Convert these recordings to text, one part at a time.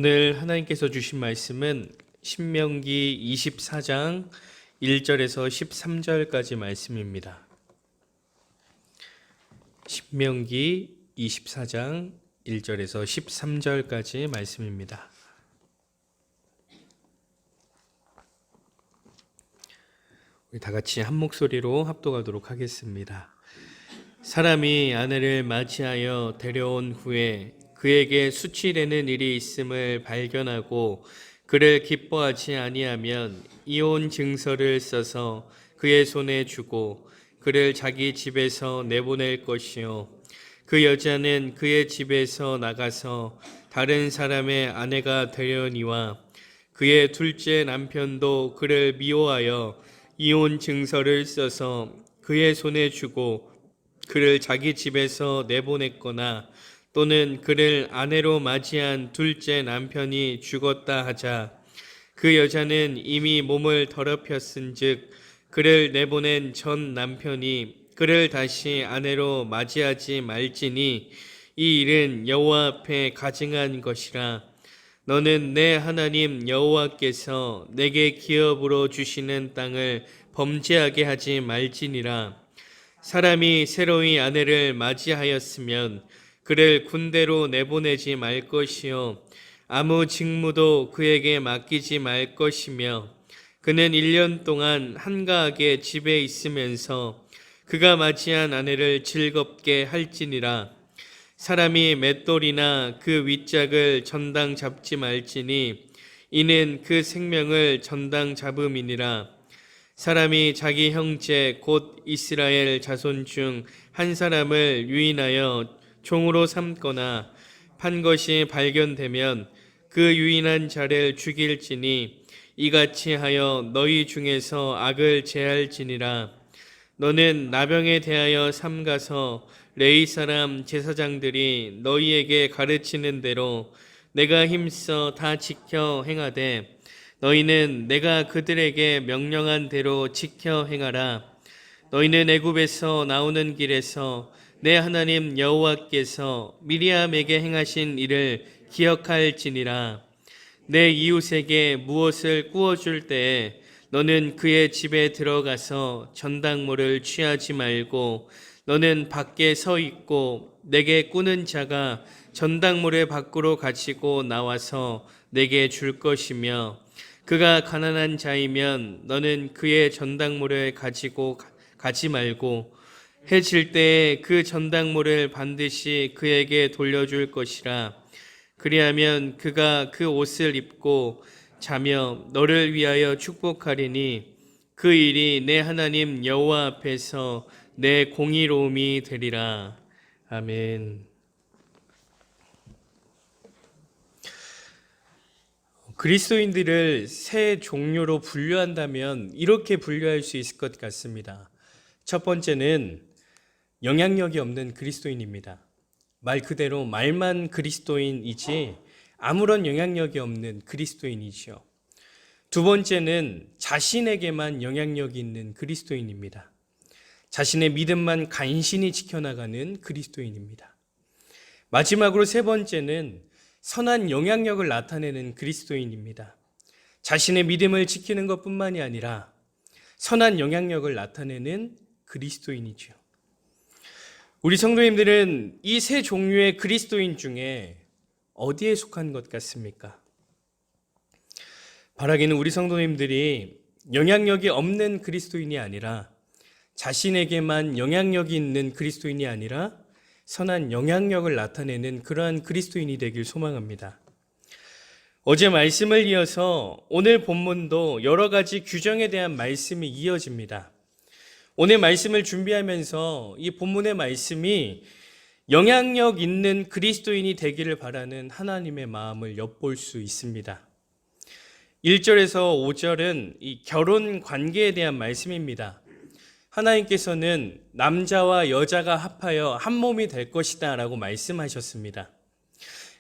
오늘 하나님께서 주신 말씀은 신명기 24장 1절에서 13절까지 말씀입니다. 신명기 24장 1절에서 13절까지 말씀입니다. 우리 다 같이 한 목소리로 합독하도록 하겠습니다. 사람이 아내를 맞이하여 데려온 후에 그에게 수치되는 일이 있음을 발견하고 그를 기뻐하지 아니하면 이혼 증서를 써서 그의 손에 주고 그를 자기 집에서 내보낼 것이요 그 여자는 그의 집에서 나가서 다른 사람의 아내가 되려니와 그의 둘째 남편도 그를 미워하여 이혼 증서를 써서 그의 손에 주고 그를 자기 집에서 내보냈거나 또는 그를 아내로 맞이한 둘째 남편이 죽었다 하자 그 여자는 이미 몸을 더럽혔은즉 그를 내보낸 전 남편이 그를 다시 아내로 맞이하지 말지니 이 일은 여호와 앞에 가증한 것이라. 너는 내 하나님 여호와께서 내게 기업으로 주시는 땅을 범죄하게 하지 말지니라. 사람이 새로이 아내를 맞이하였으면 그를 군대로 내보내지 말 것이요 아무 직무도 그에게 맡기지 말 것이며 그는 1년 동안 한가하게 집에 있으면서 그가 맞이한 아내를 즐겁게 할지니라. 사람이 맷돌이나 그 윗짝을 전당 잡지 말지니 이는 그 생명을 전당 잡음이니라. 사람이 자기 형제 곧 이스라엘 자손 중 한 사람을 유인하여 종으로 삼거나 판 것이 발견되면 그 유인한 자를 죽일지니 이같이 하여 너희 중에서 악을 제할지니라. 너는 나병에 대하여 삼가서 레위 사람 제사장들이 너희에게 가르치는 대로 내가 힘써 다 지켜 행하되 너희는 내가 그들에게 명령한 대로 지켜 행하라. 너희는 애굽에서 나오는 길에서 내 하나님 여호와께서 미리암에게 행하신 일을 기억할지니라. 내 이웃에게 무엇을 구워줄 때에 너는 그의 집에 들어가서 전당물을 취하지 말고 너는 밖에 서 있고 내게 꾸는 자가 전당물을 밖으로 가지고 나와서 내게 줄 것이며 그가 가난한 자이면 너는 그의 전당물을 가지고 가지 말고 해 질 때에 그 전당물을 반드시 그에게 돌려줄 것이라. 그리하면 그가 그 옷을 입고 자며 너를 위하여 축복하리니 그 일이 내 하나님 여호와 앞에서 내 공의로움이 되리라. 아멘. 그리스도인들을 세 종류로 분류한다면 이렇게 분류할 수 있을 것 같습니다. 첫 번째는 영향력이 없는 그리스도인입니다. 말 그대로 말만 그리스도인이지 아무런 영향력이 없는 그리스도인이지요. 두 번째는 자신에게만 영향력이 있는 그리스도인입니다. 자신의 믿음만 간신히 지켜나가는 그리스도인입니다. 마지막으로 세 번째는 선한 영향력을 나타내는 그리스도인입니다. 자신의 믿음을 지키는 것뿐만이 아니라 선한 영향력을 나타내는 그리스도인이죠. 우리 성도님들은 이 세 종류의 그리스도인 중에 어디에 속한 것 같습니까? 바라기는 우리 성도님들이 영향력이 없는 그리스도인이 아니라 자신에게만 영향력이 있는 그리스도인이 아니라 선한 영향력을 나타내는 그러한 그리스도인이 되길 소망합니다. 어제 말씀을 이어서 오늘 본문도 여러 가지 규정에 대한 말씀이 이어집니다. 오늘 말씀을 준비하면서 이 본문의 말씀이 영향력 있는 그리스도인이 되기를 바라는 하나님의 마음을 엿볼 수 있습니다. 1절에서 5절은 이 결혼 관계에 대한 말씀입니다. 하나님께서는 남자와 여자가 합하여 한 몸이 될 것이다 라고 말씀하셨습니다.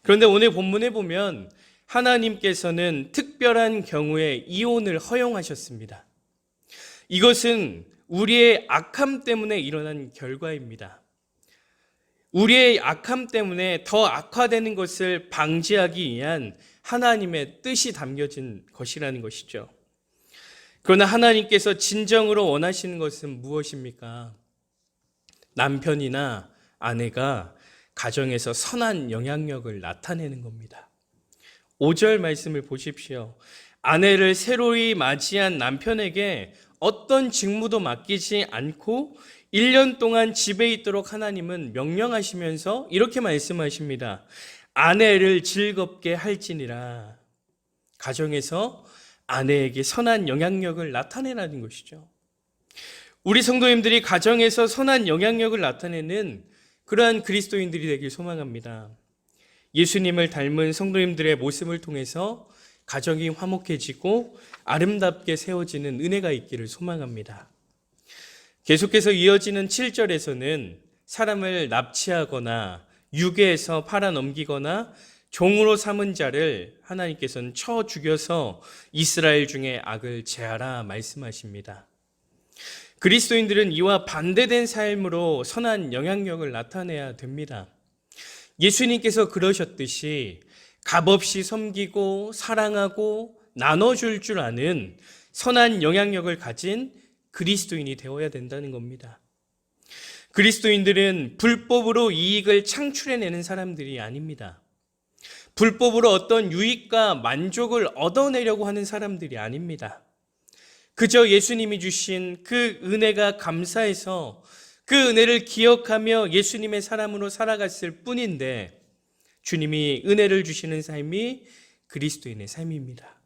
그런데 오늘 본문에 보면 하나님께서는 특별한 경우에 이혼을 허용하셨습니다. 이것은 우리의 악함 때문에 일어난 결과입니다. 우리의 악함 때문에 더 악화되는 것을 방지하기 위한 하나님의 뜻이 담겨진 것이라는 것이죠. 그러나 하나님께서 진정으로 원하시는 것은 무엇입니까? 남편이나 아내가 가정에서 선한 영향력을 나타내는 겁니다. 5절 말씀을 보십시오. 아내를 새로이 맞이한 남편에게 어떤 직무도 맡기지 않고 1년 동안 집에 있도록 하나님은 명령하시면서 이렇게 말씀하십니다. 아내를 즐겁게 할지니라. 가정에서 아내에게 선한 영향력을 나타내라는 것이죠. 우리 성도님들이 가정에서 선한 영향력을 나타내는 그러한 그리스도인들이 되길 소망합니다. 예수님을 닮은 성도님들의 모습을 통해서 가정이 화목해지고 아름답게 세워지는 은혜가 있기를 소망합니다. 계속해서 이어지는 7절에서는 사람을 납치하거나 유괴해서 팔아넘기거나 종으로 삼은 자를 하나님께서는 쳐 죽여서 이스라엘 중에 악을 제하라 말씀하십니다. 그리스도인들은 이와 반대된 삶으로 선한 영향력을 나타내야 됩니다. 예수님께서 그러셨듯이 값없이 섬기고 사랑하고 나눠줄 줄 아는 선한 영향력을 가진 그리스도인이 되어야 된다는 겁니다. 그리스도인들은 불법으로 이익을 창출해내는 사람들이 아닙니다. 불법으로 어떤 유익과 만족을 얻어내려고 하는 사람들이 아닙니다. 그저 예수님이 주신 그 은혜가 감사해서 그 은혜를 기억하며 예수님의 사람으로 살아갔을 뿐인데 주님이 은혜를 주시는 삶이 그리스도인의 삶입니다.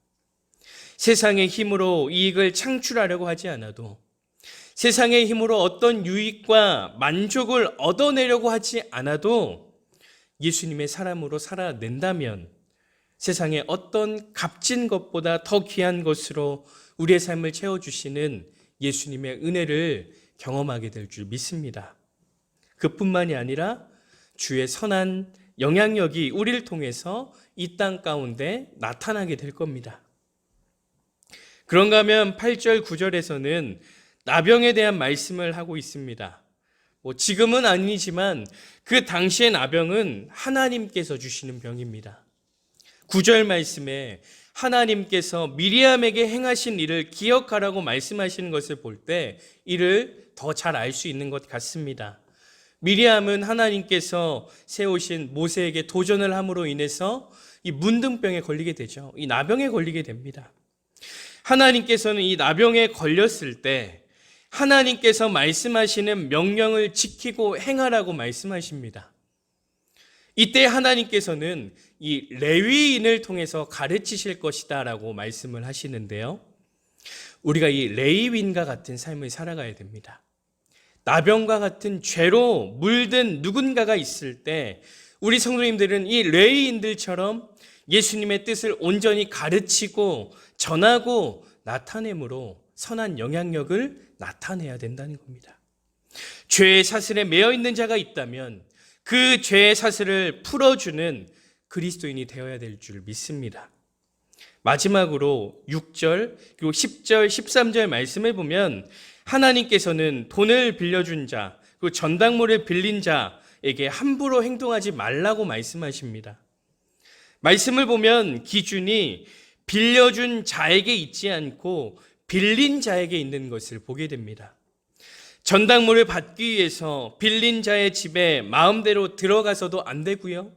세상의 힘으로 이익을 창출하려고 하지 않아도 세상의 힘으로 어떤 유익과 만족을 얻어내려고 하지 않아도 예수님의 사람으로 살아낸다면 세상의 어떤 값진 것보다 더 귀한 것으로 우리의 삶을 채워주시는 예수님의 은혜를 경험하게 될 줄 믿습니다. 그뿐만이 아니라 주의 선한 영향력이 우리를 통해서 이 땅 가운데 나타나게 될 겁니다. 그런가 하면 8절, 9절에서는 나병에 대한 말씀을 하고 있습니다. 지금은 아니지만 그 당시의 나병은 하나님께서 주시는 병입니다. 9절 말씀에 하나님께서 미리암에게 행하신 일을 기억하라고 말씀하시는 것을 볼 때 이를 더 잘 알 수 있는 것 같습니다. 미리암은 하나님께서 세우신 모세에게 도전을 함으로 인해서 이 문둥병에 걸리게 되죠. 이 나병에 걸리게 됩니다. 하나님께서는 이 나병에 걸렸을 때 하나님께서 말씀하시는 명령을 지키고 행하라고 말씀하십니다. 이때 하나님께서는 이 레위인을 통해서 가르치실 것이다 라고 말씀을 하시는데요. 우리가 이 레위인과 같은 삶을 살아가야 됩니다. 나병과 같은 죄로 물든 누군가가 있을 때 우리 성도님들은 이 레위인들처럼 예수님의 뜻을 온전히 가르치고 전하고 나타내므로 선한 영향력을 나타내야 된다는 겁니다. 죄의 사슬에 매여 있는 자가 있다면 그 죄의 사슬을 풀어주는 그리스도인이 되어야 될 줄 믿습니다. 마지막으로 6절 그리고 10절, 13절 말씀을 보면 하나님께서는 돈을 빌려준 자, 그리고 전당물을 빌린 자에게 함부로 행동하지 말라고 말씀하십니다. 말씀을 보면 기준이 빌려준 자에게 있지 않고 빌린 자에게 있는 것을 보게 됩니다. 전당물을 받기 위해서 빌린 자의 집에 마음대로 들어가서도 안 되고요.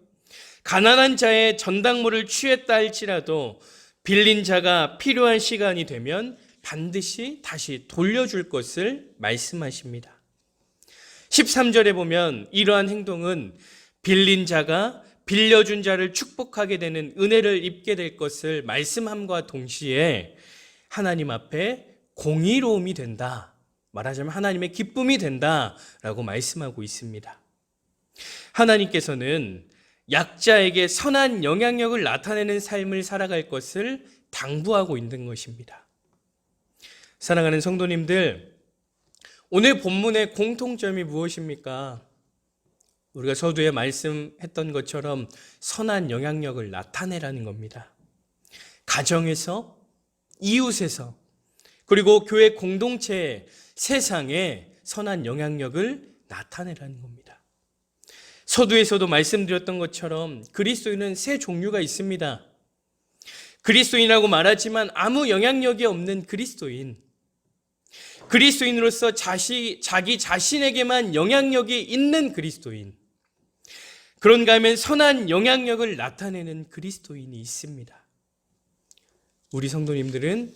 가난한 자의 전당물을 취했다 할지라도 빌린 자가 필요한 시간이 되면 반드시 다시 돌려줄 것을 말씀하십니다. 13절에 보면 이러한 행동은 빌린 자가 빌려준 자를 축복하게 되는 은혜를 입게 될 것을 말씀함과 동시에 하나님 앞에 공의로움이 된다. 말하자면 하나님의 기쁨이 된다라고 말씀하고 있습니다. 하나님께서는 약자에게 선한 영향력을 나타내는 삶을 살아갈 것을 당부하고 있는 것입니다. 사랑하는 성도님들, 오늘 본문의 공통점이 무엇입니까? 우리가 서두에 말씀했던 것처럼 선한 영향력을 나타내라는 겁니다. 가정에서, 이웃에서, 그리고 교회 공동체의 세상에 선한 영향력을 나타내라는 겁니다. 서두에서도 말씀드렸던 것처럼 그리스도인은 세 종류가 있습니다. 그리스도인이라고 말하지만 아무 영향력이 없는 그리스도인. 그리스도인으로서 자기 자신에게만 영향력이 있는 그리스도인. 그런가 하면 선한 영향력을 나타내는 그리스도인이 있습니다. 우리 성도님들은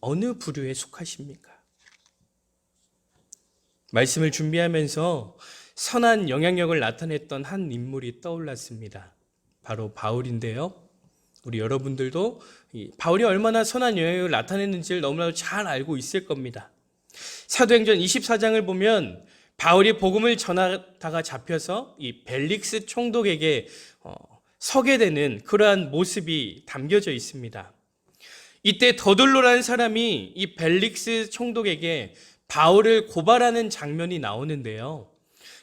어느 부류에 속하십니까? 말씀을 준비하면서 선한 영향력을 나타냈던 한 인물이 떠올랐습니다. 바로 바울인데요. 우리 여러분들도 바울이 얼마나 선한 영향력을 나타냈는지를 너무나도 잘 알고 있을 겁니다. 사도행전 24장을 보면 바울이 복음을 전하다가 잡혀서 이 벨릭스 총독에게 서게 되는 그러한 모습이 담겨져 있습니다. 이때 더둘로라는 사람이 이 벨릭스 총독에게 바울을 고발하는 장면이 나오는데요.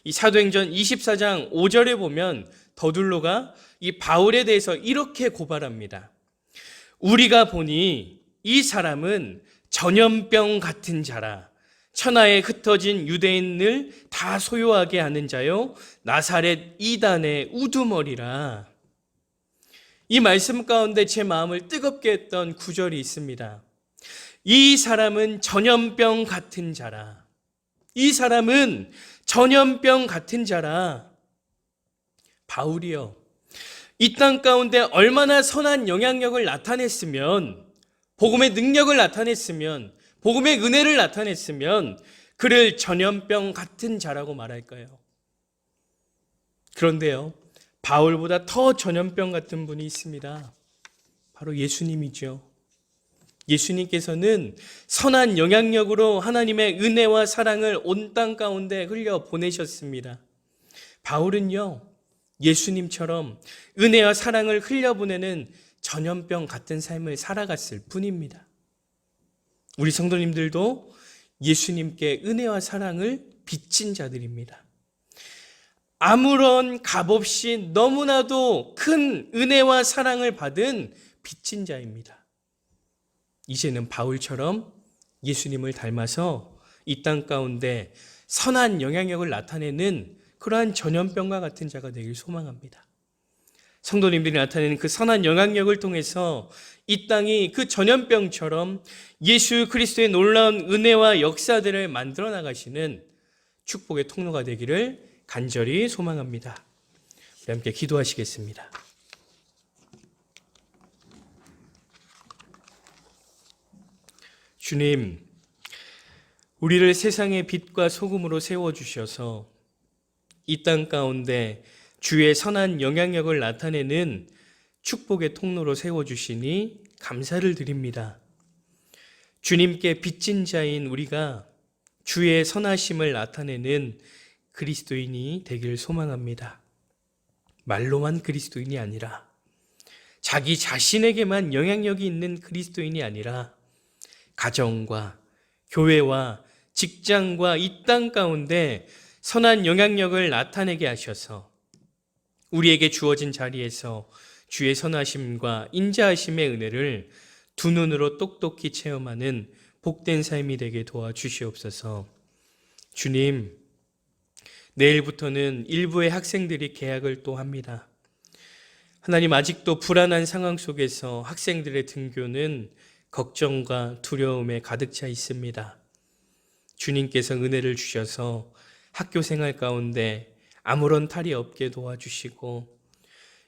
이 사도행전 24장 5절에 보면 더둘로가 이 바울에 대해서 이렇게 고발합니다. 우리가 보니 이 사람은 전염병 같은 자라. 천하에 흩어진 유대인을 다 소유하게 하는 자요 나사렛 이단의 우두머리라. 이 말씀 가운데 제 마음을 뜨겁게 했던 구절이 있습니다. 이 사람은 전염병 같은 자라. 이 사람은 전염병 같은 자라. 바울이요, 이 땅 가운데 얼마나 선한 영향력을 나타냈으면, 복음의 능력을 나타냈으면, 복음의 은혜를 나타냈으면 그를 전염병 같은 자라고 말할까요? 그런데요, 바울보다 더 전염병 같은 분이 있습니다. 바로 예수님이죠. 예수님께서는 선한 영향력으로 하나님의 은혜와 사랑을 온 땅 가운데 흘려 보내셨습니다. 바울은요, 예수님처럼 은혜와 사랑을 흘려보내는 전염병 같은 삶을 살아갔을 뿐입니다. 우리 성도님들도 예수님께 은혜와 사랑을 빚진 자들입니다. 아무런 값 없이 너무나도 큰 은혜와 사랑을 받은 빚진 자입니다. 이제는 바울처럼 예수님을 닮아서 이 땅 가운데 선한 영향력을 나타내는 그러한 전염병과 같은 자가 되길 소망합니다. 성도님들이 나타내는 그 선한 영향력을 통해서 이 땅이 그 전염병처럼 예수 그리스도의 놀라운 은혜와 역사들을 만들어 나가시는 축복의 통로가 되기를 간절히 소망합니다. 우리 함께 기도하시겠습니다. 주님, 우리를 세상의 빛과 소금으로 세워주셔서 이 땅 가운데 주의 선한 영향력을 나타내는 축복의 통로로 세워주시니 감사를 드립니다. 주님께 빚진 자인 우리가 주의 선하심을 나타내는 그리스도인이 되길 소망합니다. 말로만 그리스도인이 아니라, 자기 자신에게만 영향력이 있는 그리스도인이 아니라 가정과 교회와 직장과 이 땅 가운데 선한 영향력을 나타내게 하셔서 우리에게 주어진 자리에서 주의 선하심과 인자하심의 은혜를 두 눈으로 똑똑히 체험하는 복된 삶이 되게 도와주시옵소서. 주님, 내일부터는 일부의 학생들이 개학을 또 합니다. 하나님, 아직도 불안한 상황 속에서 학생들의 등교는 걱정과 두려움에 가득 차 있습니다. 주님께서 은혜를 주셔서 학교 생활 가운데 아무런 탈이 없게 도와주시고,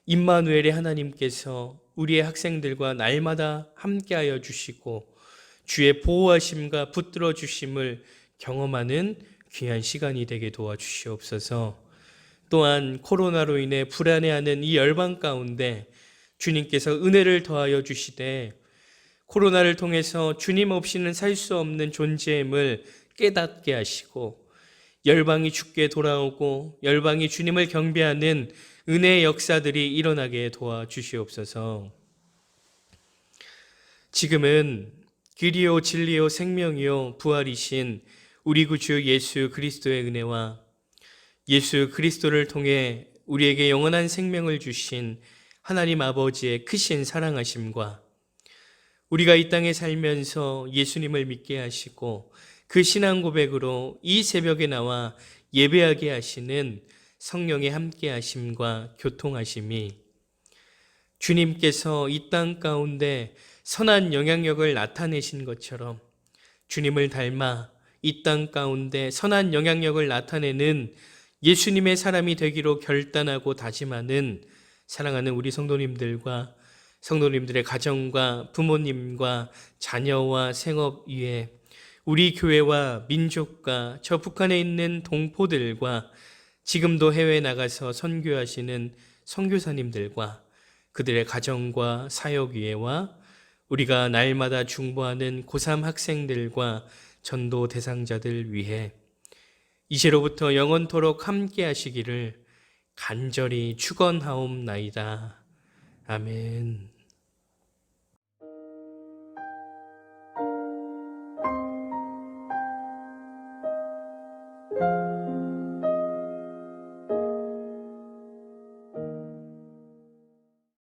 임마누엘의 하나님께서 우리의 학생들과 날마다 함께하여 주시고 주의 보호하심과 붙들어 주심을 경험하는 귀한 시간이 되게 도와주시옵소서. 또한 코로나로 인해 불안해하는 이 열방 가운데 주님께서 은혜를 더하여 주시되 코로나를 통해서 주님 없이는 살 수 없는 존재임을 깨닫게 하시고 열방이 주께 돌아오고 열방이 주님을 경배하는 은혜의 역사들이 일어나게 도와주시옵소서. 지금은 길이요 진리요 생명이요 부활이신 우리 구주 예수 그리스도의 은혜와 예수 그리스도를 통해 우리에게 영원한 생명을 주신 하나님 아버지의 크신 사랑하심과 우리가 이 땅에 살면서 예수님을 믿게 하시고 그 신앙 고백으로 이 새벽에 나와 예배하게 하시는 성령의 함께 하심과 교통하심이 주님께서 이 땅 가운데 선한 영향력을 나타내신 것처럼 주님을 닮아 이 땅 가운데 선한 영향력을 나타내는 예수님의 사람이 되기로 결단하고 다짐하는 사랑하는 우리 성도님들과 성도님들의 가정과 부모님과 자녀와 생업 위에 우리 교회와 민족과 저 북한에 있는 동포들과 지금도 해외에 나가서 선교하시는 선교사님들과 그들의 가정과 사역 위에와 우리가 날마다 중보하는 고3 학생들과 전도 대상자들 위해 이제로부터 영원토록 함께 하시기를 간절히 축원하옵나이다. 아멘.